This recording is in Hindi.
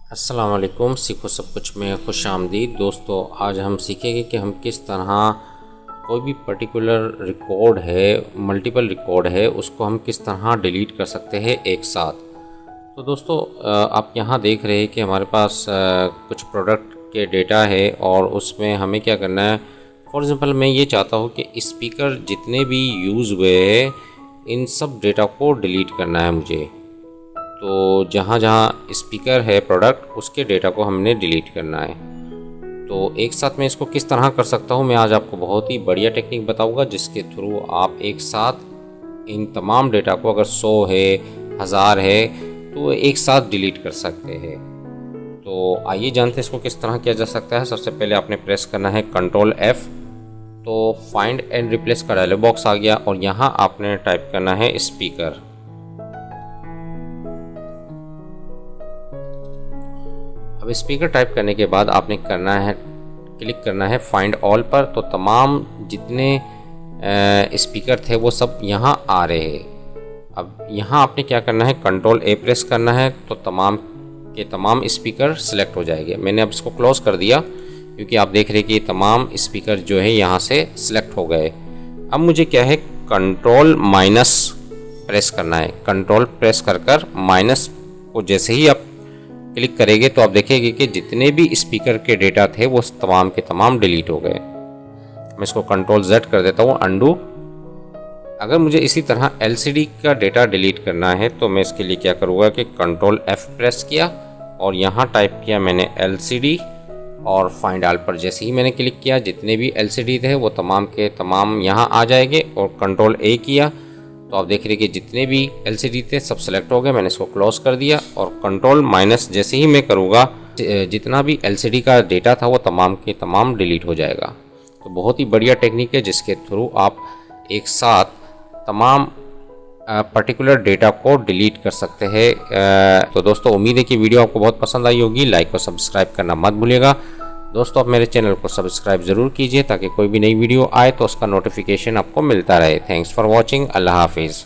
अस्सलाम वालेकुम। सीखो सब कुछ में खुश आमदीद। दोस्तों, आज हम सीखेंगे कि हम किस तरह कोई भी पर्टिकुलर रिकॉर्ड है, मल्टीपल रिकॉर्ड है, उसको हम किस तरह डिलीट कर सकते हैं एक साथ। तो दोस्तों, आप यहाँ देख रहे हैं कि हमारे पास कुछ प्रोडक्ट के डेटा है और उसमें हमें क्या करना है। फॉर एग्ज़ाम्पल, मैं ये चाहता हूँ कि स्पीकर जितने भी यूज़ हुए हैं इन सब डेटा को डिलीट करना है मुझे। तो जहाँ जहाँ स्पीकर है प्रोडक्ट, उसके डेटा को हमने डिलीट करना है। तो एक साथ मैं इसको किस तरह कर सकता हूँ, मैं आज आपको बहुत ही बढ़िया टेक्निक बताऊँगा जिसके थ्रू आप एक साथ इन तमाम डेटा को, अगर 100 है, 1000 है, तो एक साथ डिलीट कर सकते हैं। तो आइए जानते हैं इसको किस तरह किया जा सकता है। सबसे पहले आपने प्रेस करना है Ctrl+F। तो फाइंड एंड रिप्लेस का डायलॉग बॉक्स आ गया और यहाँ आपने टाइप करना है स्पीकर। अब स्पीकर टाइप करने के बाद आपने क्लिक करना है फाइंड ऑल पर। तो तमाम जितने स्पीकर थे वो सब यहाँ आ रहे हैं। अब यहाँ आपने क्या करना है, Ctrl+A प्रेस करना है तो तमाम के तमाम स्पीकर सेलेक्ट हो जाएंगे। मैंने अब इसको क्लोज कर दिया क्योंकि आप देख रहे हैं कि तमाम स्पीकर जो है यहाँ से सिलेक्ट हो गए। अब मुझे क्या है, Ctrl- प्रेस करना है। Ctrl प्रेस कर माइनस को जैसे ही आप क्लिक करेंगे तो आप देखेंगे कि जितने भी स्पीकर के डेटा थे वो तमाम के तमाम डिलीट हो गए। मैं इसको Ctrl+Z कर देता हूँ, अंडू। अगर मुझे इसी तरह LCD का डेटा डिलीट करना है तो मैं इसके लिए क्या करूँगा कि Ctrl+F प्रेस किया और यहाँ टाइप किया मैंने LCD और फाइंड ऑल पर जैसे ही मैंने क्लिक किया जितने भी LCD थे वो तमाम के तमाम यहाँ आ जाएंगे। और Ctrl+A किया तो आप देख रहे कि जितने भी LCD थे सब सेलेक्ट हो गए। मैंने इसको क्लोज कर दिया और Ctrl- जैसे ही मैं करूँगा जितना भी LCD का डेटा था वो तमाम के तमाम डिलीट हो जाएगा। तो बहुत ही बढ़िया टेक्निक है जिसके थ्रू आप एक साथ तमाम पर्टिकुलर डेटा को डिलीट कर सकते हैं। तो दोस्तों, उम्मीद है कि वीडियो आपको बहुत पसंद आई होगी। लाइक और सब्सक्राइब करना मत भूलिएगा। दोस्तों, आप मेरे चैनल को सब्सक्राइब ज़रूर कीजिए ताकि कोई भी नई वीडियो आए तो उसका नोटिफिकेशन आपको मिलता रहे। Thanks for watching. अल्लाह हाफिज़।